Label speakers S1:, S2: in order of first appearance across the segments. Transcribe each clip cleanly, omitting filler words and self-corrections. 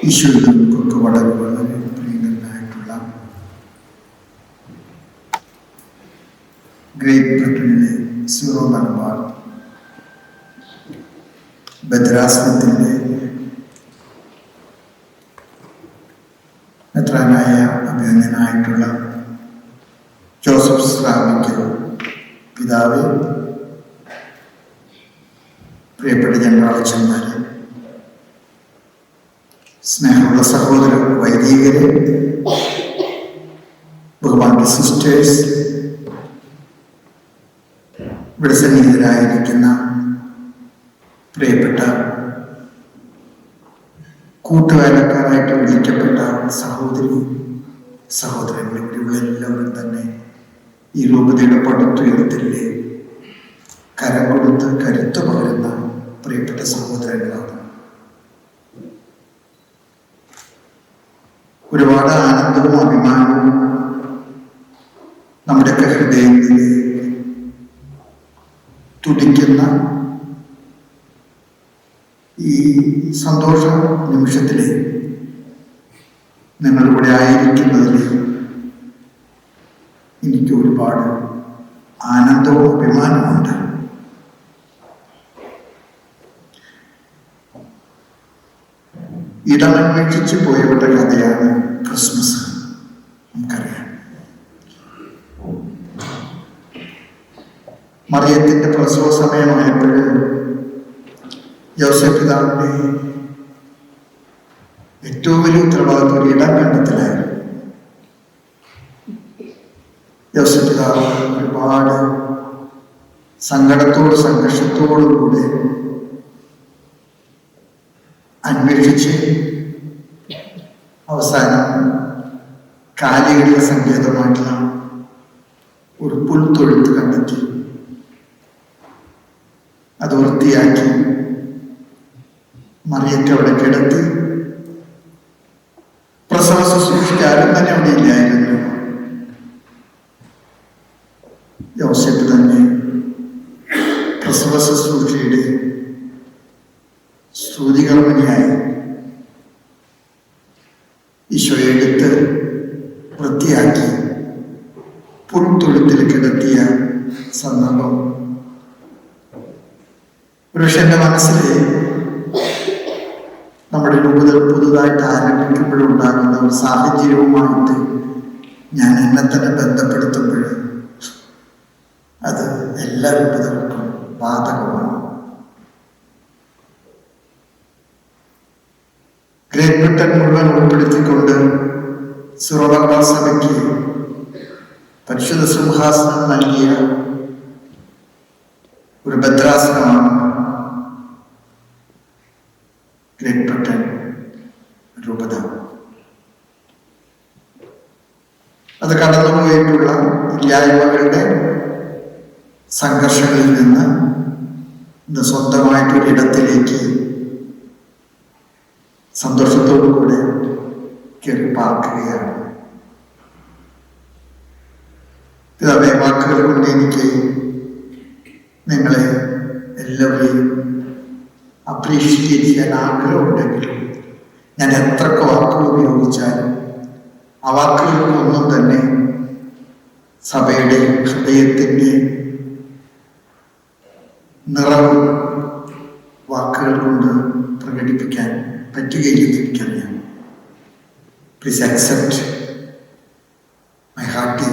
S1: ഈശോയിൽ നമുക്കൊക്കെ വളരെ വളരെ പ്രിയങ്കരനായിട്ടുള്ള ഗ്രേറ്റ് ബ്രിട്ടനിലെ സീറോ മലബാർ ഭദ്രാസനത്തിൻ്റെ മെത്രാനായ അഭിനന്ദനായിട്ടുള്ള ജോസഫ് സ്രാവിക്കൽ പിതാവ്, പ്രിയപ്പെട്ട ജനറൽ അച്ഛന്മാരെ, സ്നേഹമുള്ള സഹോദര വൈദികരെ, ബഹുമാന്യ സിസ്റ്റേഴ്സ്, ഇവിടെ സന്നിഹിതരായിരിക്കുന്ന പ്രിയപ്പെട്ട കൂട്ടുവേലക്കാരായിട്ട് വിളിക്കപ്പെട്ട സഹോദരി സഹോദരങ്ങൾ, ഇവിടെയുള്ള എല്ലാവരും തന്നെ ഈ രൂപതയുടെ പടുത്തുയർത്തിലെ കരം കൊടുത്ത് കരുത്തു പകരുന്ന പ്രിയപ്പെട്ട സഹോദരങ്ങളാണ്. ഒരുപാട് ആനന്ദവും അഭിമാനവും നമ്മുടെയൊക്കെ ഹൃദയത്തിൽ തുടിക്കുന്ന ഈ സന്തോഷ നിമിഷത്തിൽ നിങ്ങളിവിടെ ആയിരിക്കുന്നതിൽ എനിക്ക് ഒരുപാട് ആനന്ദവും അഭിമാനമുണ്ട്. ഇടമന്വേഷിച്ച് പോയവരുടെ കഥയാണ് ക്രിസ്മസ്. നമുക്കറിയാം, മറിയത്തിന്റെ പ്രസവ സമയമായപ്പോൾ യോസേഫ് പിതാവിന്റെ ഏറ്റവും വലിയ ഉത്തരവാദിത്വം ഒരു ഇടം കണ്ടെത്തലായിരുന്നു. യോസേഫ് പിതാവ് ഒരുപാട് സങ്കടത്തോടും സംഘർഷത്തോടും കൂടെ അന്വേഷിച്ച് അവസാനം കാലികളുടെ സങ്കേതമായിട്ടുള്ള ഒരു പുൽത്തൊഴുത്ത് കണ്ടെത്തി. അത് വൃത്തിയാക്കി മറിയത്തെ അവിടെ കിടത്തി. പ്രസവ ശുശ്രൂഷക്കാരും തന്നെ അവിടെ ഇല്ലായിരുന്നു. യോസേഫ് തന്നെ പ്രസവ ശുശ്രൂഷയുടെ സ്തുതികർമ്മനിയായി ഈശോയെ എടുത്ത് വൃത്തിയാക്കി പുൽത്തൊഴുത്തിൽ കിടത്തിയ സന്ദർഭം ഒരുപക്ഷെ എൻ്റെ മനസ്സിൽ നമ്മുടെ രൂപത പുതുതായിട്ട് ആരംഭിക്കുമ്പോഴുണ്ടാകുന്ന ഒരു സാഹചര്യവുമായിട്ട് ഞാൻ എന്നെ തന്നെ ബന്ധപ്പെടുത്തുമ്പോൾ അത് എല്ലാ രൂപതകൾക്കും ബാധകമാണ്. ഗ്രേറ്റ് ബ്രിട്ടൻ മുഴുവൻ ഉൾപ്പെടുത്തിക്കൊണ്ട് സീറോ മലബാർ സഭയ്ക്ക് പരിശുദ്ധ സിംഹാസനം നൽകിയ ഒരു ഭദ്രാസനമാണ് ഗ്രേറ്റ് ബ്രിട്ടൻ രൂപത. അത് കടന്നുപോയിട്ടുള്ള ഇല്ലായ്മകളുടെ സംഘർഷങ്ങളിൽ നിന്ന് ഇന്ന് സ്വന്തമായിട്ടൊരിടത്തിലേക്ക് സന്തോഷത്തോടു കൂടെ കയറി പാർക്കുകയാണ്. പിതാവേ, വാക്കുകൾ കൊണ്ട് എനിക്ക് നിങ്ങളെ എല്ലാവരെയും അപ്രീഷിയേറ്റ് ചെയ്യാൻ ആഗ്രഹമുണ്ടെങ്കിലും ഞാൻ എത്രയൊക്കെ വാക്കുകൾ ഉപയോഗിച്ചാലും ആ വാക്കുകൾക്കൊന്നും തന്നെ സഭയുടെ ഹൃദയത്തിൻ്റെ നിറവ് വാക്കുകൾ കൊണ്ട് പ്രകടിപ്പിക്കാൻ പറ്റുകയില്ലെന്ന് എനിക്കറിയാം. Please accept my hearty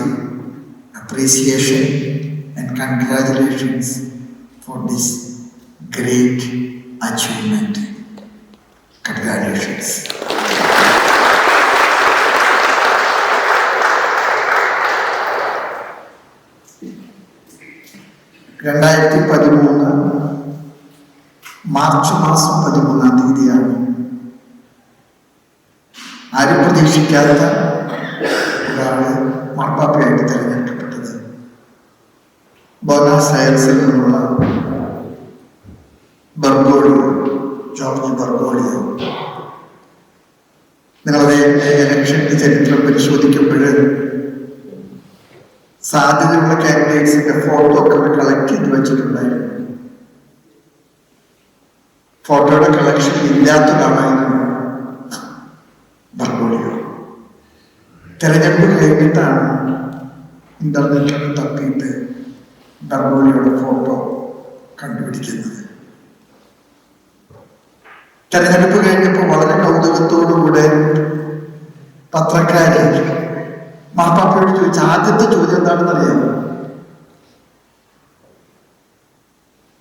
S1: appreciation and congratulations for this great achievement. Congratulations. March മാസം 13-ാം തീയതിയാണ് ആരും പ്രതീക്ഷിക്കാത്ത ഒരാള് മാർപ്പാപ്പയായിട്ട് തിരഞ്ഞെടുക്കപ്പെട്ടത്. ബോണസ് അയർസിൽ നിന്നുള്ള ബർഗോളിയോ, ജോർജ് ബർഗോളിയോ. നിങ്ങളുടെ ഇലക്ഷന്റെ ചരിത്രം പരിശോധിക്കുമ്പോൾ സാധ്യതയുള്ള കാൻഡിഡേറ്റ്സിന്റെ ഫോട്ടോ ഒക്കെ കളക്ട് ചെയ്ത് വെച്ചിട്ടുണ്ടായിരുന്നു. ഫോട്ടോയുടെ കളക്ഷൻ ഇല്ലാത്ത ഒരാളായിരുന്നു ബർഗോളിയോ. തെരഞ്ഞെടുപ്പ് കഴിഞ്ഞിട്ടാണ് ഇന്റർനെറ്റിൽ തപ്പിയിട്ട് ബർഗോളിയോയുടെ ഫോട്ടോ കണ്ടുപിടിക്കുന്നത്. തെരഞ്ഞെടുപ്പ് കഴിഞ്ഞപ്പോൾ വളരെ കൗതുകത്തോടുകൂടെ പത്രക്കാര് മാർപ്പാപ്പയോട് ചോദിച്ച ആദ്യത്തെ ചോദ്യം എന്താണെന്ന് അറിയാമോ?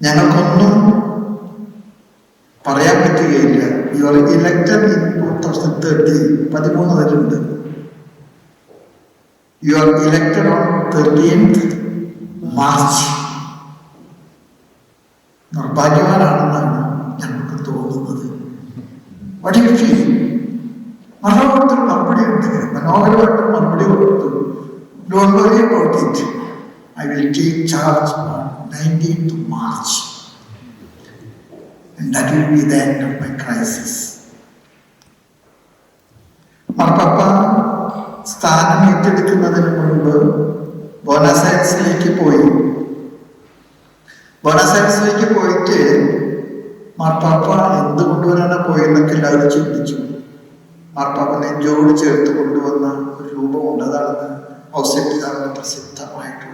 S1: ഞങ്ങൾക്കൊന്നും പറയാൻ പറ്റുകയില്ല. U are elected in 2013. 13 അതിലുണ്ട്. You are elected on 13th March. നിർഭാഗ്യവാനാണെന്നാണ് ഞങ്ങൾക്ക് തോന്നുന്നത്. വടിവിട്ടി മനോഹരത്തിൽ മറുപടി ഉണ്ട്. മനോഹരമായിട്ട് മറുപടി കൊടുത്തു. Don't worry about it. I will take charge on 19th March. And that will be the end of my crisis. മാർപ്പാപ്പ സ്ഥാനം ഏറ്റെടുക്കുന്നതിന് മുൻപ് ബോണസ് ഐറസിലേക്ക് പോയി. ബോണസ് ഐറസിലേക്ക് പോയിട്ട് മാർപ്പാപ്പ എന്ത് കൊണ്ടുവരാനാ പോയെന്നൊക്കെ എല്ലാവരും ചിന്തിച്ചു. മാർപ്പാപ്പ നെഞ്ചോട് ചേർത്ത് കൊണ്ടുവന്ന ഒരു രൂപമുണ്ട്. അതാണ് ഔസേപ്പിതാവിന്റെ പ്രസിദ്ധമായിട്ടുള്ള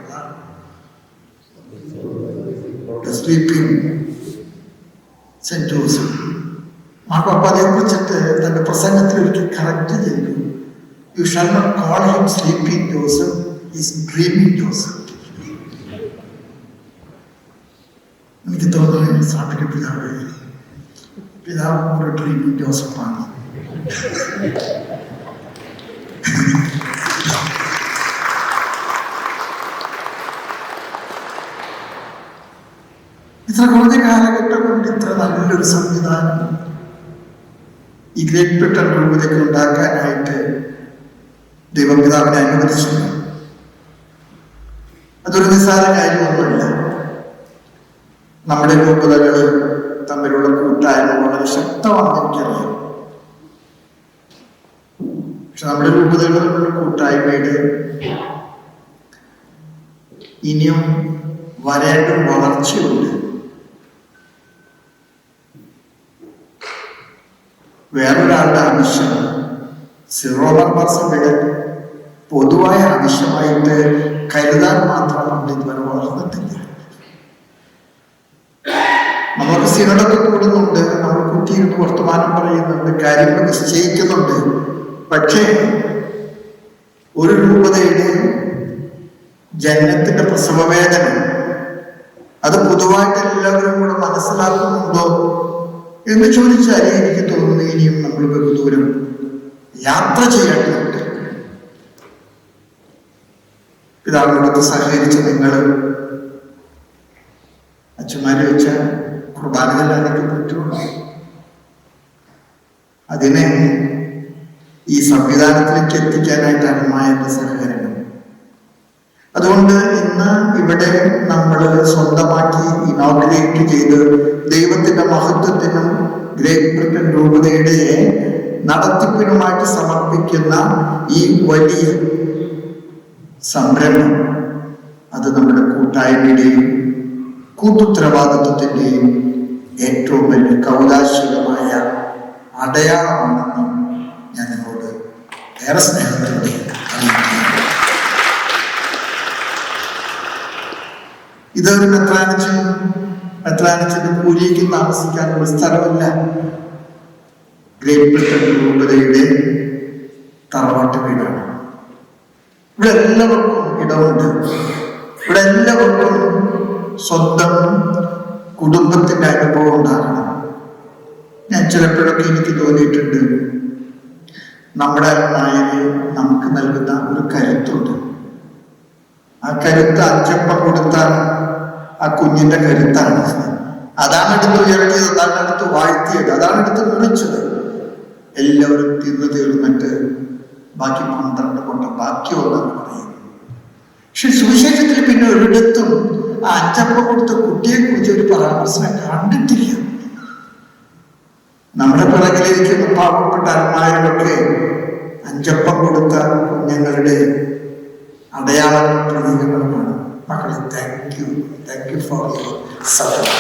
S1: സ്ലീപ്പിംഗ് സെന്റ് ജോസഫ്. മാർപ്പാപ്പ അതേക്കുറിച്ചിട്ട് തന്റെ പ്രസംഗത്തിൽ ഒരിക്കൽ കറക്റ്റ് ചെയ്തു. You shall not call him sleeping Joseph, is dreaming Joseph. എനിക്ക് തോന്നുന്നു സ്ഥാപിക പിതാവ് ഒരു ഡ്രീമിംഗ് ജോസഫാണ്. ഇത്ര കുറഞ്ഞ കാലഘട്ടം കൊണ്ട് ഇത്ര നല്ലൊരു സംവിധാനം ഈ ഗ്രേറ്റ് ബ്രിട്ടൻ രൂപതയ്ക്ക് ഉണ്ടാക്കാനായിട്ട് ദൈവപിതാവിനെ അനുവദിച്ചു. അതൊരു നിസ്സാര കാര്യമൊന്നുമില്ല. നമ്മുടെ രൂപതകൾ തമ്മിലുള്ള കൂട്ടായ്മ വളരെ ശക്തമാണെന്ന് എനിക്കറിയാം. പക്ഷെ നമ്മുടെ രൂപതകൾ തമ്മിലുള്ള കൂട്ടായ്മയുടെ ഇനിയും വരേണ്ട വളർച്ചയുണ്ട്. വേറൊരാളുടെ ആവശ്യം സിറോ മലബാർ സഭയുടെ പൊതുവായ ആവശ്യമായിട്ട് കരുതാൻ മാത്രം നമ്മൾ ഇതുവരെ വളർന്നിട്ടില്ല. നമ്മൾക്ക് സിനഡൊക്കെ കൂടുന്നുണ്ട്, നമ്മൾ കുട്ടിയിരുന്ന് വർത്തമാനം പറയുന്നുണ്ട്, കാര്യങ്ങൾ നിശ്ചയിക്കുന്നുണ്ട്. പക്ഷേ ഒരു രൂപതയുടെ ജനനത്തിന്റെ പ്രസവവേദന അത് പൊതുവായിട്ട് എല്ലാവരും കൂടെ മനസ്സിലാക്കുന്നുണ്ടോ എന്ന് ചോദിച്ചാൽ എനിക്ക് തോന്നുന്നു ഇനിയും നമ്മൾ ബഹുദൂരം യാത്ര ചെയ്യേണ്ടതുണ്ട്. പിതാവിനോടൊത്ത് സഹകരിച്ച് നിങ്ങൾ അച്ഛന്മാരെ വെച്ച കുർബാന ചെല്ലാനൊക്കെ പറ്റുള്ളൂ. അതിനെ ഈ സംവിധാനത്തിലേക്ക് എത്തിക്കാനായിട്ടാണ് അമ്മായന്റെ സഹകരണം. അതുകൊണ്ട് ഇന്ന് ഇവിടെ നമ്മൾ സ്വന്തമാക്കി ഇനോഗ്രേറ്റ് ചെയ്ത് ദൈവത്തിന്റെ മഹത്വത്തിനും ഗ്രേറ്റ് ബ്രിട്ടൻ രൂപതയുടെ നടത്തിപ്പിനുമായിട്ട് സമർപ്പിക്കുന്ന ഈ വലിയ സംരംഭം അത് നമ്മുടെ കൂട്ടായ്മയുടെയും കൂട്ടുത്തരവാദിത്വത്തിന്റെയും ഏറ്റവും വലിയ കൗതാശികമായ അടയാളമാണെന്ന് ഞാൻ നിങ്ങളോട് ഏറെ സ്നേഹത്തോടെ അറിയിക്കുന്നു. ഇതൊരു മെത്രാനിച്ചിന്റെ കൂലിക്ക് താമസിക്കാനുള്ള സ്ഥലമല്ല. ഗ്രേറ്റ് ബ്രിട്ടൻ രൂപതയുടെ തറവാട്ട് വീടാണ്. ഇവിടെ എല്ലാവർക്കും ഇടമുണ്ട്. ഇവിടെ എല്ലാവർക്കും സ്വന്തം കുടുംബത്തിന്റെ അനുഭവം ഉണ്ടാകണം. ഞാൻ ചിലപ്പോഴൊക്കെ എനിക്ക് തോന്നിയിട്ടുണ്ട്, നമ്മുടെ അമ്മായന് നമുക്ക് നൽകുന്ന ഒരു കരുത്തുണ്ട്. ആ കരുത്ത് അച്ചപ്പം കൊടുത്താൽ ആ കുഞ്ഞിന്റെ കരുത്താണ്. അതാണ് എടുത്ത് ഉയർത്തിയത്, അതാണ് എടുത്ത് വാഴ്ത്തിയത്, അതാണ് എടുത്ത് മുറിച്ചത്. എല്ലാവരും തിന്നു തീർന്നിട്ട് ബാക്കി 12 കൊണ്ട് ബാക്കി ഒന്നാണ് പറയുന്നത്. പക്ഷെ സുവിശേഷത്തിൽ പിന്നെ ഒരിടത്തും ആ അച്ചപ്പം കൊടുത്ത കുട്ടിയെ കുറിച്ച് ഒരു പരാമർശനം കണ്ടിട്ടില്ല. നമ്മുടെ പിറകിലിരിക്കുന്ന പാവപ്പെട്ട അമ്മായരൊക്കെ അഞ്ചപ്പം കൊടുത്ത കുഞ്ഞുങ്ങളുടെ അടയാള പ്രതീകങ്ങളുമാണ്. മക്കളെ, thank you for your support.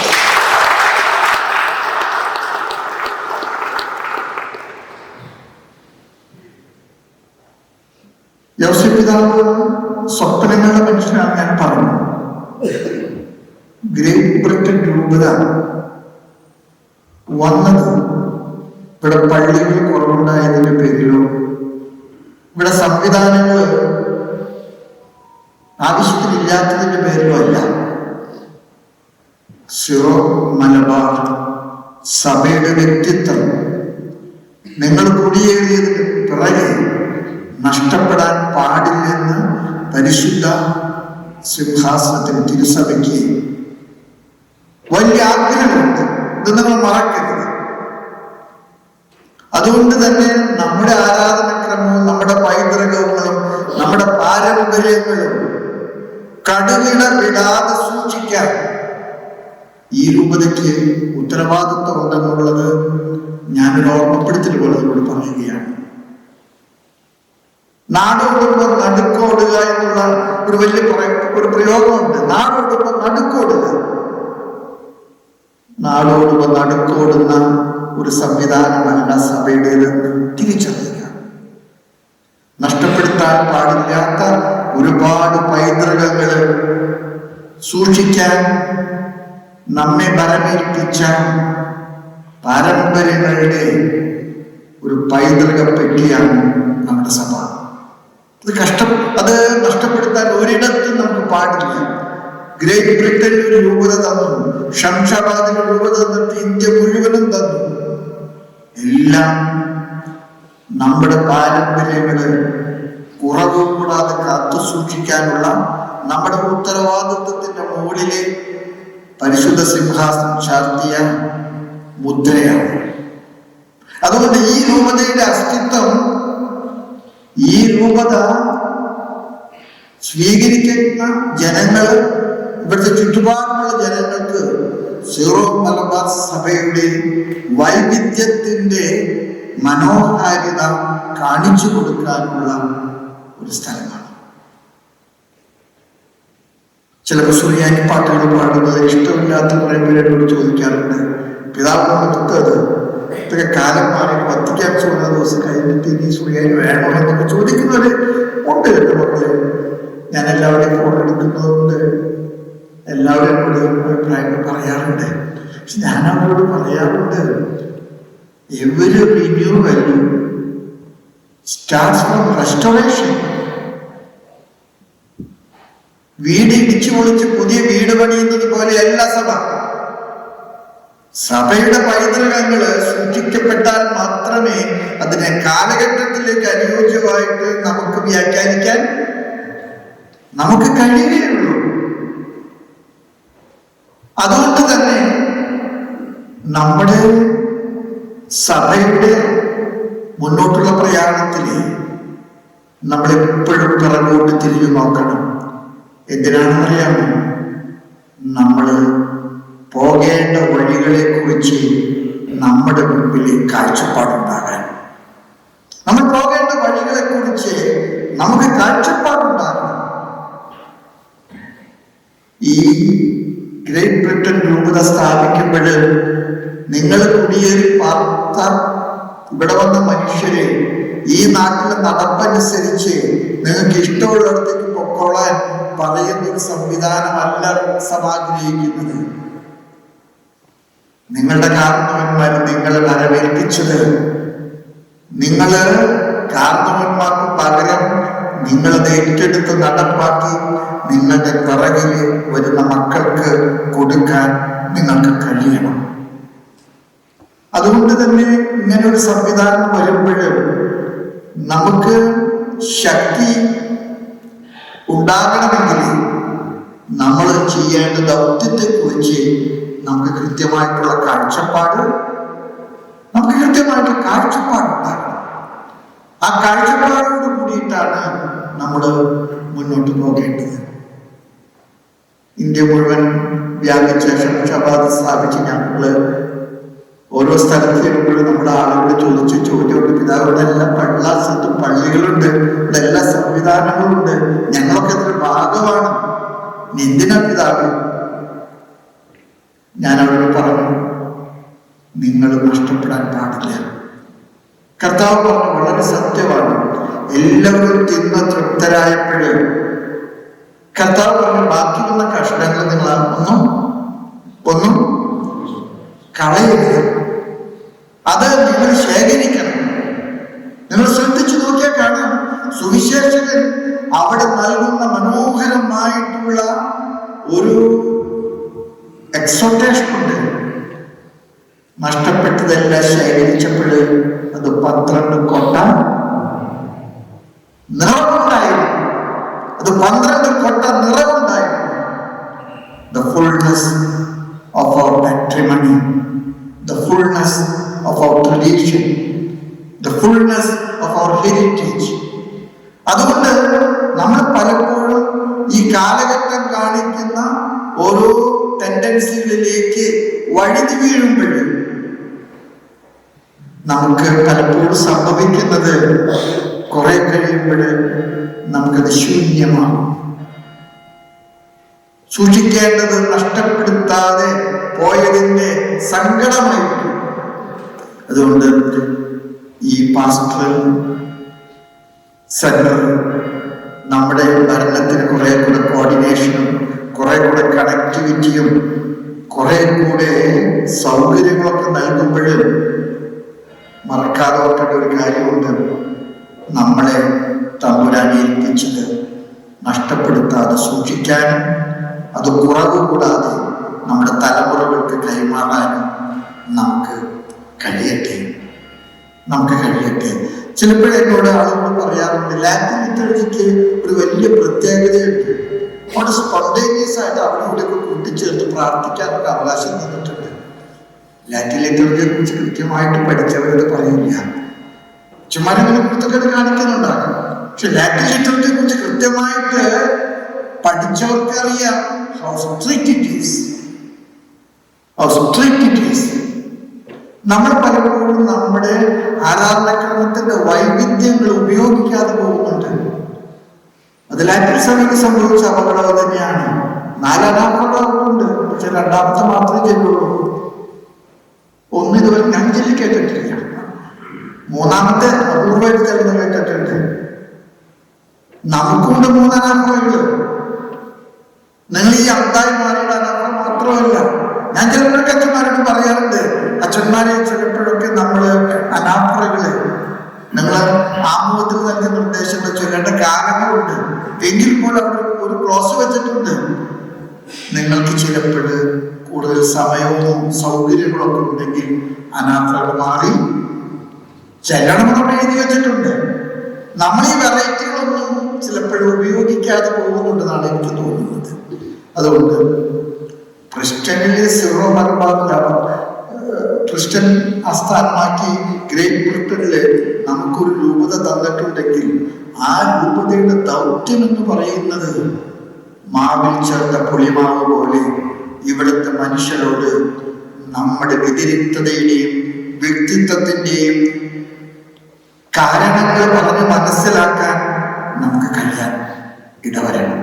S1: പിതാവ് സ്വപ്നങ്ങളുടെ മനുഷ്യനാണ് ഞാൻ പറഞ്ഞു. ഗ്രേറ്റ് ബ്രിട്ടൻ രൂപത വന്നത് ഇവിടെ പള്ളികൾ കുറവുണ്ടായതിന്റെ പേരിലോ ഇവിടെ സംവിധാനങ്ങൾ ആവശ്യത്തിലില്ലാത്തതിന്റെ പേരിലോ അല്ല. സിറോ മലബാർ സഭയുടെ വ്യക്തിത്വം നിങ്ങൾ കുടിയേറിയതിന് പിറകെ നഷ്ടപ്പെടാൻ പാടില്ലെന്ന് പരിശുദ്ധ സിംഹാസനത്തിന് തിരുസഭയ്ക്ക് വലിയ ആഗ്രഹമുണ്ട്. ഇത് നിങ്ങൾ മറക്കരുത്. അതുകൊണ്ട് തന്നെ നമ്മുടെ ആരാധനക്രമവും നമ്മുടെ പൈതൃകങ്ങളും നമ്മുടെ പാരമ്പര്യങ്ങളും കടുകിട വിടാതെ സൂക്ഷിക്കാൻ ഈ രൂപതയ്ക്ക് ഉത്തരവാദിത്വം ഉണ്ടെന്നുള്ളത് ഞാനൊരു ഓർമ്മപ്പെടുത്തൽ പോലെ നിങ്ങളോട് പറയുകയാണ്. നാടോടുമ്പോൾ നടുക്കോടുക എന്നുള്ള ഒരു വലിയ ഒരു പ്രയോഗമുണ്ട്. നാടോടുമ്പോൾ നടുക്കോടുക. നാടോടുമ്പോൾ നടുക്കോടുന്ന ഒരു സംവിധാനമല്ല സഭയുടേതെന്ന് തിരിച്ചറിയുക. നഷ്ടപ്പെടുത്താൻ പാടില്ലാത്ത ഒരുപാട് പൈതൃകങ്ങൾ സൂക്ഷിക്കാൻ നമ്മെ ബലമേൽപ്പിച്ച പാരമ്പര്യങ്ങളുടെ ഒരു പൈതൃക പെട്ടിയാണ് നമ്മുടെ സഭ. അത് നഷ്ടപ്പെടുത്താൻ ഒരിടത്തും നമുക്ക് പാടില്ല. ഗ്രേറ്റ് ബ്രിട്ടനിൽ ഒരു രൂപത തന്നു, ഷംഷാബാദിൽ ഒരു രൂപത തന്നിട്ട് ഇന്ത്യ മുഴുവനും തന്നു. എല്ലാം നമ്മുടെ പാരമ്പര്യങ്ങള് കുറവ് കൂടാതെ കാത്തു സൂക്ഷിക്കാനുള്ള നമ്മുടെ ഉത്തരവാദിത്വത്തിന്റെ മുകളിലെ പരിശുദ്ധ സിംഹാസനം ചാർത്തിയ മുദ്രയാണ്. അതുകൊണ്ട് ഈ രൂപതയുടെ അസ്തിത്വം, ഈ രൂപത സ്വീകരിക്കുന്ന ജനങ്ങൾ, ഇവിടുത്തെ ചുറ്റുപാടുമുള്ള ജനങ്ങൾക്ക് സിറോ മലബാർ സഭയുടെ വൈവിധ്യത്തിന്റെ മനോഹാരിത കാണിച്ചു കൊടുക്കാനുള്ള ഒരു സ്ഥലമാണ്. ചിലപ്പോൾ സുറിയാനി പാട്ടുകൾ പാടുന്നത് ഇഷ്ടമില്ലാത്ത കുറെ പേരോട് ചോദിക്കാറുണ്ട്. പിതാവിനോട് നിർത്തത് ഇതൊക്കെ കാലം മാറി വത്തിക്കാൻ ചോദിക്കുന്ന ദിവസം കഴിഞ്ഞിട്ട് ഇനി സുറിയാനി വേണോ എന്നൊക്കെ ചോദിക്കുന്നവര് ഉണ്ട് എന്റെ മക്കളെ. ഞാൻ എല്ലാവരെയും ഫോൺ എടുക്കുന്നതുകൊണ്ട് എല്ലാവരും കൂടെ അഭിപ്രായങ്ങൾ പറയാറുണ്ട്. പക്ഷെ ഞാൻ അവരോട് പറയാറുണ്ട്, every renewal starts from restoration. വീട് ഇടിച്ചു പൊളിച്ച് പുതിയ വീട് പണിയുന്നത് പോലെയല്ല സഭ. സഭയുടെ പൈതൃകങ്ങള് സൂക്ഷിക്കപ്പെട്ടാൽ മാത്രമേ അതിനെ കാലഘട്ടത്തിലേക്ക് അനുയോജ്യമായിട്ട് നമുക്ക് വ്യാഖ്യാനിക്കാൻ നമുക്ക് കഴിയുകയുള്ളൂ. അതുകൊണ്ട് തന്നെ നമ്മുടെ സഭയുടെ മുന്നോട്ടുള്ള പ്രയാണത്തില് നമ്മളെപ്പോഴും പിറകോട്ട് തിരിഞ്ഞു നോക്കണം. എന്തിനാണെന്നറിയാമോ? നമ്മൾ പോകേണ്ട വഴികളെ കുറിച്ച് നമ്മുടെ മുമ്പിൽ കാഴ്ചപ്പാടുണ്ടാകാൻ. നമ്മൾ പോകേണ്ട വഴികളെ കുറിച്ച് നമുക്ക് കാഴ്ചപ്പാടുണ്ടാകണം. ഈ ഗ്രേറ്റ് ബ്രിട്ടൻ രൂപത സ്ഥാപിക്കുമ്പോൾ നിങ്ങൾ കുടിയേറി പാർത്ത ഇവിടെ വന്ന മനുഷ്യരെ ഈ നാട്ടിലെ നടപ്പനുസരിച്ച് നിങ്ങൾക്ക് ഇഷ്ടമുള്ളിടത്തേക്ക് പൊക്കോളാൻ പറയുന്നൊരു സംവിധാനമല്ല സഭ ആഗ്രഹിക്കുന്നത്. നിങ്ങളുടെ കാരണവന്മാർ നിങ്ങളെ വരവേൽപ്പിച്ചത്, നിങ്ങള് കാരണവന്മാർക്ക് പകരം നിങ്ങളത് ഏറ്റെടുത്ത് നടപ്പാക്കി നിങ്ങളുടെ പിറകിൽ വരുന്ന മക്കൾക്ക് കൊടുക്കാൻ നിങ്ങൾക്ക് കഴിയണം. അതുകൊണ്ട് തന്നെ ഇങ്ങനൊരു സംവിധാനം വരുമ്പോൾ നമുക്ക് ശക്തി ഉണ്ടാകണമെങ്കിൽ നമ്മൾ ചെയ്യേണ്ട ദൗത്യത്തെ കുറിച്ച് നമുക്ക് കൃത്യമായിട്ടുള്ള കാഴ്ചപ്പാടുണ്ടാകണം. ആ കാഴ്ചപ്പാടോട് കൂടിയിട്ടാണ് നമ്മൾ മുന്നോട്ട് പോകേണ്ടത്. ഇന്ത്യ മുഴുവൻ വ്യാപിച്ച ഷംഷാബാദ് സ്ഥാപിച്ച് ഞങ്ങള് ഓരോ സ്ഥലത്ത് ചെല്ലുമ്പോഴും നമ്മുടെ ആളുകൾ ചോദ്യമുണ്ട്, പിതാവിടെ എല്ലാ സ്ഥലത്തും പള്ളികളുണ്ട്, ഇവിടെ എല്ലാ സംവിധാനങ്ങളും ഉണ്ട്, ഞങ്ങളൊക്കെ അതിന്റെ ഭാഗമാണ്, എന്തിനാ പിതാവ്? ഞാൻ അവരോട് പറഞ്ഞു, നിങ്ങൾ നഷ്ടപ്പെടാൻ പാടില്ല. കർത്താവ് പറഞ്ഞു വളരെ സത്യമാണ്. എല്ലാവരും തിന്ന് തൃപ്തരായപ്പോഴ് കർത്താവ് പറഞ്ഞു, ബാക്കി വന്ന കഷ്ണങ്ങൾ നിങ്ങൾ ഒന്നും കളയരുത്, അത് നിങ്ങൾ ശേഖരിക്കണം. നിങ്ങൾ ശ്രദ്ധിച്ചു നോക്കിയാൽ കാണാം, സുവിശേഷകൻ അവിടെ നൽകുന്ന മനോഹരമായിട്ടുള്ള ഒരു എക്സോട്ടേഷൻ ഉണ്ട്. നഷ്ടപ്പെട്ടതെല്ലാം ശേഖരിച്ചപ്പോൾ അത് 12 കൊട്ട നിറവുണ്ടായിരുന്നു. അത് 12 കൊട്ട നിറവുണ്ടായിരുന്നു. The fullness of our patrimony, the fullness of our tradition, the fullness of our heritage. അതുകൊണ്ട് നമ്മൾ പലപ്പോഴും ഈ കാലഘട്ടം കാണിക്കുന്ന ഓരോ ടെൻഡൻസികളിലേക്ക് വഴുതി വീഴുമ്പോഴും നമുക്ക് പലപ്പോഴും സംഭവിക്കുന്നത് കുറെ കഴിയുമ്പോൾ നമുക്കത് ശൂന്യമാണ്. സൂക്ഷിക്കേണ്ടത് നഷ്ടപ്പെടുത്താതെ പോയതിന്റെ സങ്കടമായിരിക്കും. അതുകൊണ്ട് ഈ പാസ്റ്റർ സെന്റർ നമ്മുടെ ഭരണത്തിന് കുറെ കൂടെ കോർഡിനേഷനും കുറെ കൂടെ കണക്ടിവിറ്റിയും കുറെ കൂടെ സൗകര്യങ്ങളൊക്കെ നൽകുമ്പോൾ മറക്കാതെ ഓർക്കേണ്ട ഒരു കാര്യമുണ്ട്. നമ്മളെ തമ്പുരാൻ ഏൽപ്പിച്ചത് നഷ്ടപ്പെടുത്താതെ സൂക്ഷിക്കാനും അത് കുറവ് കൂടാതെ നമ്മുടെ തലമുറകൾക്ക് കൈമാറാനും നമുക്ക് കഴിയട്ടെ. ചിലപ്പോഴെന്നോട് ആളുകൾ പറയാറുണ്ട്, ലാറ്റിൻ ലിറ്ററേച്ചർക്ക് ഒരു വലിയ പ്രത്യേകതയുണ്ട്. അവിടെ സ്പോണ്ടേനിയസ് ആയിട്ട് അവിടെ ഇവിടെയൊക്കെ കൂട്ടിച്ചേർത്ത് പ്രാർത്ഥിക്കാനൊക്കെ അവകാശം തന്നിട്ടുണ്ട്. ലാറ്റിൻ ലിറ്ററേച്ചറെ കുറിച്ച് കൃത്യമായിട്ട് പഠിച്ചവരത് പറയില്ല. ചുമ്മാരങ്ങനെ കുറിച്ചൊക്കെ കാണിക്കുന്നുണ്ടാകും. പക്ഷെ ലാറ്റിൻ ലിറ്ററേച്ചറെ കുറിച്ച് കൃത്യമായിട്ട് പഠിച്ചവർക്ക് അറിയാം how strict it is. നമ്മൾ പലപ്പോഴും നമ്മുടെ ആരാധനക്രമത്തിന്റെ വൈവിധ്യങ്ങൾ ഉപയോഗിക്കാതെ പോകുന്നുണ്ട്. അത് ലാറ്റിൻ സഭയ്ക്ക് സംഭവിച്ച അപകടം തന്നെയാണ്. 4 അനാഫകളുണ്ട്, പക്ഷെ 2ാമത്തെ മാത്രമേ ചെല്ലുള്ളൂ. 1 ഇതുവരെ ഞാൻ ചൊല്ലി കേട്ടിട്ടില്ല. 3ാമത്തെ അപൂർവമായിട്ട് ചെല്ലുന്ന കേട്ടിട്ടുണ്ട്. നമുക്കുണ്ട് 3 അനാഫകൾ. നിങ്ങൾ ഈ അന്തായി മാറിയുടെ അനാഫ മാത്രമല്ല. ഞാൻ ചിലപ്പോഴൊക്കെ അച്ഛന്മാരോട് പറയാറുണ്ട്, അച്ഛന്മാരെ ചിലപ്പോഴൊക്കെ നമ്മള് അനാഫറകള് നിങ്ങൾ ആമുഖത്തിൽ നൽകിയ നിർദ്ദേശങ്ങൾ ചൊല്ലേണ്ട കാരണങ്ങളുണ്ട്. എങ്കിൽ പോലും അവിടെ ഒരു ക്ലോസ് വെച്ചിട്ടുണ്ട്. നിങ്ങൾക്ക് ചിലപ്പോൾ കൂടുതൽ സമയവും സൗകര്യങ്ങളൊക്കെ ഉണ്ടെങ്കിൽ അനാഫറകൾ മാറി ചെല്ലണമെന്നവിടെ എഴുതി വെച്ചിട്ടുണ്ട്. നമ്മൾ ഈ വെറൈറ്റികളൊന്നും ചിലപ്പോഴും ഉപയോഗിക്കാതെ പോകുന്നുണ്ടെന്നാണ് എനിക്ക് തോന്നുന്നത്. അതുകൊണ്ട് ക്രിസ്ത്യനിലെ സിറോ മലബാറിലാണ് ക്രിസ്ത്യൻ ആസ്ഥാനമാക്കി ഗ്രേറ്റ് ബ്രിട്ടനില് നമുക്കൊരു രൂപത തന്നിട്ടുണ്ടെങ്കിൽ ആ രൂപതയുടെ ദൗത്യം എന്ന് പറയുന്നത് മാവിൽ ചേർത്ത പുളിമാവ് പോലെ ഇവിടുത്തെ മനുഷ്യരോട് നമ്മുടെ വ്യതിരിക്തതയുടെയും വ്യക്തിത്വത്തിന്റെയും കാരണങ്ങൾ പറഞ്ഞ് മനസ്സിലാക്കാൻ നമുക്ക് കഴിയാൻ ഇടവരണം.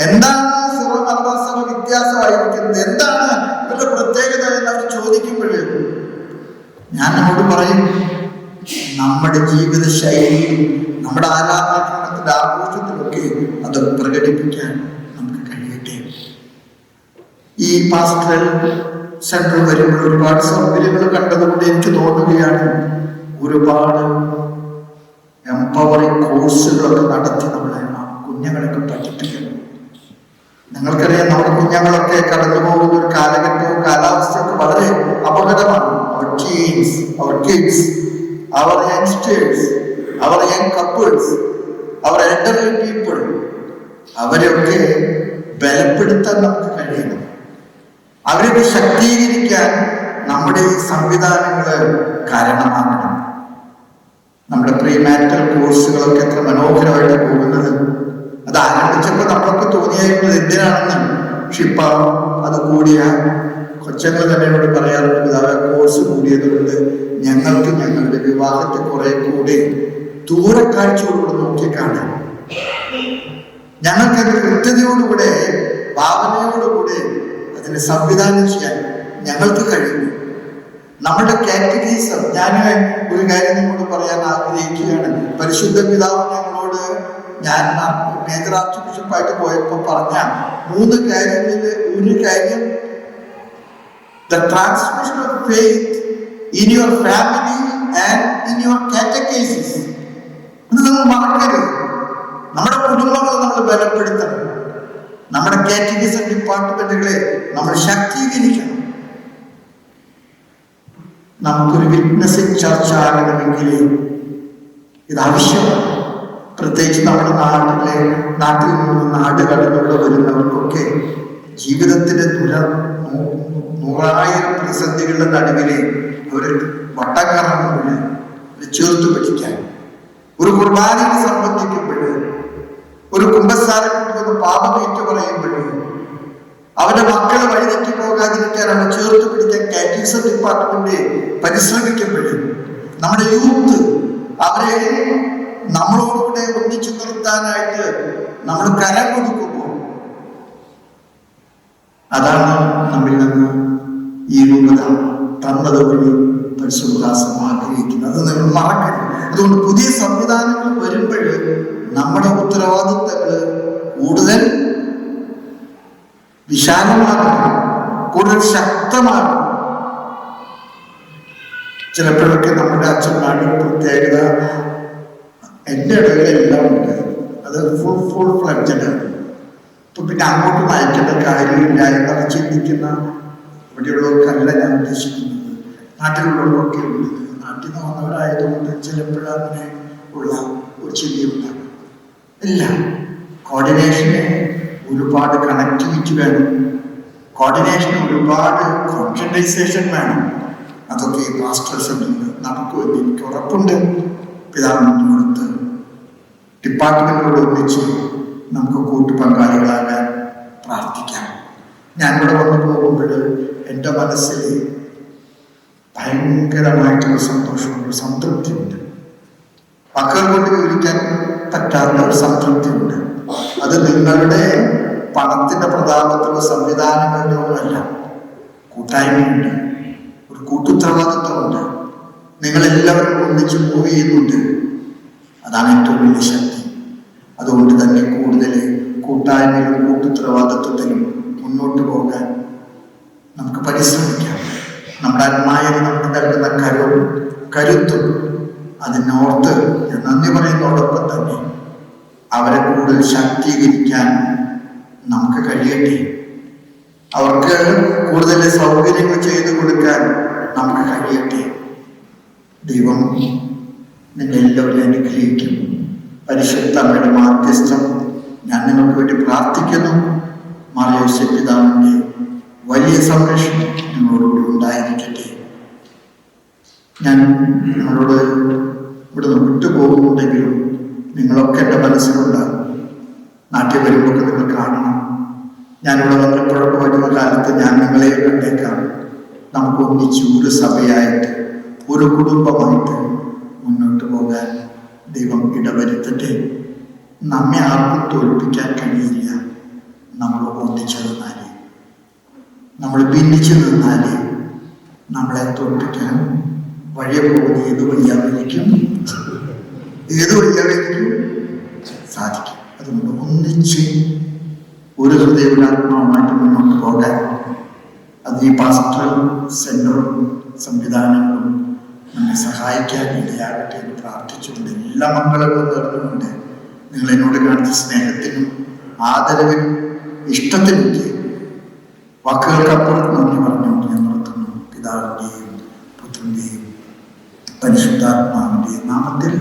S1: എന്താണ് സിറോ മലബാർ സഭ വ്യത്യാസമായിരിക്കുന്നത്, എന്താണ് ഇവരുടെ പ്രത്യേകത എന്ന് അവർ ചോദിക്കുമ്പോൾ ഞാൻ നമ്മോട് പറയും, നമ്മുടെ ജീവിത ശൈലിയും നമ്മുടെ ആരാധനാക്രമത്തിന്റെ ആഘോഷത്തിലൊക്കെ അത് പ്രകടിപ്പിക്കാൻ നമുക്ക് കഴിയട്ടെ. ഈ പാസ്റ്ററൽ സെന്റർ വരുമ്പോൾ ഒരുപാട് സൗകര്യങ്ങൾ കണ്ടതുകൊണ്ട് എനിക്ക് തോന്നുകയാണ്, ഒരുപാട് എംപവറിംഗ് കോഴ്സുകളൊക്കെ നടത്തി നമ്മളെ കുഞ്ഞുങ്ങളൊക്കെ പഠിപ്പിക്കണം. നിങ്ങൾക്കറിയാം, നമ്മുടെ കുഞ്ഞുങ്ങളൊക്കെ കടന്നു പോകുന്ന ഒരു കാലഘട്ടവും കാലാവസ്ഥയൊക്കെ വളരെ അപകടമാണ്. അവർ ടീൻസ്, അവർ കിഡ്സ്, അവർ യങ്സ്റ്റേഴ്സ്, അവർ യങ് കപ്പിൾസ്, അവർ എൽഡർലി പീപ്പിൾ, അവരെയൊക്കെ ബലപ്പെടുത്താൻ നമുക്ക് കഴിയണം. അവരൊക്കെ ശക്തീകരിക്കാൻ നമ്മുടെ ഈ സംവിധാനങ്ങൾ കാരണമാകണം. നമ്മുടെ പ്രീമാരിറ്റൽ കോഴ്സുകളൊക്കെ എത്ര മനോഹരമായിട്ട് പോകുന്നത്. അത് ആരംഭിച്ചപ്പോൾ നമ്മളൊക്കെ തോന്നിയായിരുന്നത് എന്തിനാണെന്ന്. പക്ഷെ ഇപ്പൊ അത് കൂടിയ കൊച്ചങ്ങൾ തന്നെ എന്നോട് പറയാറുണ്ട്, കോഴ്സ് കൂടിയത് കൊണ്ട് ഞങ്ങൾക്ക് ഞങ്ങളുടെ വിവാഹത്തെ കുറെ കൂടി ദൂരക്കാഴ്ചയോടുകൂടെ നോക്കിക്കാണാം. ഞങ്ങൾക്കത് കൃത്യതയോടുകൂടെ ഭാവനയോടുകൂടെ അതിനെ സംവിധാനം ചെയ്യാൻ ഞങ്ങൾക്ക് കഴിയുന്നു. നമ്മുടെ കാറ്റഗീസം. ഞാൻ ഒരു കാര്യം നിങ്ങളോട് പറയാൻ ആഗ്രഹിക്കുകയാണ്. പരിശുദ്ധ പിതാവ് ഞങ്ങളോട്, ഞാൻ മേജർ ആർച്ച് ബിഷപ്പായിട്ട് പോയപ്പോൾ പറഞ്ഞ 3 കാര്യങ്ങളിൽ ഒരു കാര്യം, the transmission of faith in your family and in your catechesis. ഇത് നമ്മൾ മറക്കരുത്. നമ്മുടെ കുടുംബങ്ങളെ നമ്മൾ ബലപ്പെടുത്തണം. നമ്മുടെ കാറ്റഗിസം ഡിപ്പാർട്ട്മെന്റുകളെ നമ്മൾ ശാക്തീകരിക്കണം. നമുക്കൊരു വിറ്റ്നസിംഗ് ചർച്ച ആകണമെങ്കിൽ ഇത് ആവശ്യമാണ്. പ്രത്യേകിച്ച് നമ്മുടെ നാട്ടിൽ നിന്ന് നാട് കടന്നുകൂടെ വരുന്നവർക്കൊക്കെ ജീവിതത്തിന്റെ 100,000 പ്രതിസന്ധികളുടെ നടുവിലെ ഒരു വട്ടക്കറങ്ങുമ്പോൾ ചേർത്ത് പിടിക്കാൻ, ഒരു കുർബാനയെ സംബന്ധിക്കുമ്പോൾ, ഒരു കുമ്പസാരത്തിന് പാപമേറ്റു പറയുമ്പോൾ, അവന്റെ മക്കളെ വഴിതെറ്റി പോകാതിരിക്കാൻ അവനെ ചേർത്ത് പിടിക്കാൻ കാറ്റഗിസം ഡിപ്പാർട്ട്മെന്റ് പരിശ്രമിക്കുമ്പോൾ, നമ്മുടെ യൂത്ത് അവരെ നമ്മളോടുകൂടെ ഒന്നിച്ചു നിർത്താനായിട്ട് നമ്മൾ കരം കൊടുക്കുമ്പോൾ, അതാണ് നമ്മിൽ നിന്ന് ഈ രൂപത തന്നത് വഴി പരിശുദ്ധാസം ആഗ്രഹിക്കുന്നത്. അത് നിങ്ങൾ മറക്കരുത്. അതുകൊണ്ട് പുതിയ സംവിധാനങ്ങൾ വരുമ്പോൾ നമ്മുടെ ഉത്തരവാദിത്തങ്ങൾ കൂടുതൽ വിശാലമാകും, കൂടുതൽ ശക്തമാകും. ചിലപ്പോഴൊക്കെ നമ്മുടെ അച്ഛന്മാരുടെ പ്രത്യേകത എൻ്റെ ഇടയിലെല്ലാം ഉണ്ട്. അത് ഫുൾ ഫ്ലഡ്ജഡ്. ഇപ്പൊ പിന്നെ അങ്ങോട്ട് നയിക്കേണ്ട കാര്യമില്ല എന്നൊക്കെ ചിന്തിക്കുന്ന ഇവിടെയുള്ളവർക്കല്ല ഞാൻ ഉദ്ദേശിക്കുന്നത്. നാട്ടിലുള്ളവർക്കൊക്കെ ഉണ്ട്. നാട്ടിൽ നിന്ന് വന്നവരായതുകൊണ്ട് ചിലപ്പോൾ അങ്ങനെ ഉള്ള ഒരു ചിന്തയുണ്ടാകും. ഇല്ല, കോർഡിനേഷന് ഒരുപാട് കണക്ടിവിറ്റി വേണം, കോർഡിനേഷന് ഒരുപാട് കോൺസെൻട്രേഷൻ വേണം. അതൊക്കെ ഈ പാസ്റ്റേഴ്സ് നടക്കുമെന്ന് എനിക്ക് ഉറപ്പുണ്ട്. പിതാവിനോടൊത്ത് ഡിപ്പാർട്ട്മെന്റിനോട് ഒന്നിച്ച് നമുക്ക് കൂട്ടുപങ്കാളികളാകാൻ പ്രാർത്ഥിക്കാം. ഞാൻ ഇവിടെ വന്നു പോകുമ്പോൾ എൻ്റെ മനസ്സിൽ ഭയങ്കരമായിട്ടുള്ള സന്തോഷമുണ്ട്, സംതൃപ്തിയുണ്ട്. മക്കൾ കൊണ്ട് വിവരിക്കാൻ പറ്റാത്ത ഒരു സംതൃപ്തിയുണ്ട്. അത് നിങ്ങളുടെ പണത്തിന്റെ പ്രതാപത്തിലുള്ള സംവിധാനങ്ങളുടെ ഒന്നുമല്ല. കൂട്ടായ്മയുണ്ട്, ഒരു കൂട്ടുത്തരവാദിത്വമുണ്ട്. നിങ്ങളെല്ലാവരും ഒന്നിച്ച് മൂവ് ചെയ്യുന്നുണ്ട്. അതാണ് ഏറ്റവും വലിയ ശക്തി. അതുകൊണ്ട് തന്നെ കൂടുതൽ കൂട്ടായ്മയിലും കൂട്ടുത്തരവാദിത്വത്തിലും മുന്നോട്ട് പോകാൻ നമുക്ക് പരിശ്രമിക്കാം. നമ്മുടെ ആത്മാവിന് നമുക്ക് നൽകുന്ന കരുത്തും അതിനോർത്ത് ഞാൻ നന്ദി പറയുന്നതോടൊപ്പം തന്നെ അവരെ കൂടുതൽ ശാക്തീകരിക്കാൻ നമുക്ക് കഴിയട്ടെ. അവർക്ക് കൂടുതൽ സൗകര്യങ്ങൾ ചെയ്തു കൊടുക്കാൻ നമുക്ക് കഴിയട്ടെ. ദൈവം നിങ്ങളെല്ലാവരും അനുഗ്രഹിക്കും. പരിശുദ്ധ അമ്മയുടെ മാധ്യസ്ഥം ഞാൻ നിങ്ങൾക്ക് വേണ്ടി പ്രാർത്ഥിക്കുന്നു. മാർയോസേപ്പ് പിതാവിന്റെ വലിയ സംരക്ഷണം നിങ്ങളോടുകൂടി ഉണ്ടായിരിക്കട്ടെ. ഞാൻ നിങ്ങളോട് ഇവിടുന്ന് വിട്ടുപോകുന്നുണ്ടെങ്കിലും നിങ്ങളൊക്കെ എൻ്റെ മനസ്സിലുണ്ടാകും. നാട്ടിൽ വരുമ്പോൾ നിങ്ങൾ കാണണം. ഞാനിവിടെ വന്നപ്പോഴൊക്കെ വരുന്ന കാലത്ത് ഞാൻ നിങ്ങളെ കണ്ടേക്കാം. നമുക്ക് ഒന്നിച്ച് ഒരു സഭയായിട്ട്, ഒരു കുടുംബമായിട്ട് മുന്നോട്ട് പോകാൻ ദൈവം ഇടവരുത്തട്ടെ. നമ്മെ ആർക്കും തോൽപ്പിക്കാൻ കഴിയില്ല. നമ്മൾ ഒന്നിച്ചു നിന്നാലേ, നമ്മൾ ഭിന്നിച്ചു നിന്നാലേ നമ്മളെ തോൽപ്പിക്കാൻ വഴിയെ പോകുന്ന ഏത് വഴിയായിരിക്കും സാധിക്കും. അതുകൊണ്ട് ഒന്നിച്ച് ഒരു ഹൃദയവിലാത്മാവുമായിട്ട് മുന്നോട്ട് പോകാൻ അത് ഈ പാസ്റ്ററൽ സെന്ററും സംവിധാനങ്ങളും നമ്മെ സഹായിക്കാൻ ഇടയാകട്ടെ എന്ന് പ്രാർത്ഥിച്ചുകൊണ്ട് എല്ലാ മംഗളങ്ങളും നേർന്നുകൊണ്ട് നിങ്ങൾ എന്നോട് കാണിച്ച സ്നേഹത്തിനും ആദരവിനും ഇഷ്ടത്തിനും വാക്കുകൾക്കപ്പുറത്ത് നന്ദി പറഞ്ഞുകൊണ്ട് ഞാൻ നിർത്തുന്നു. പിതാവിൻ്റെയും പുത്രൻ്റെയും പരിശുദ്ധാത്മാവിൻ്റെയും നാമത്തിൽ.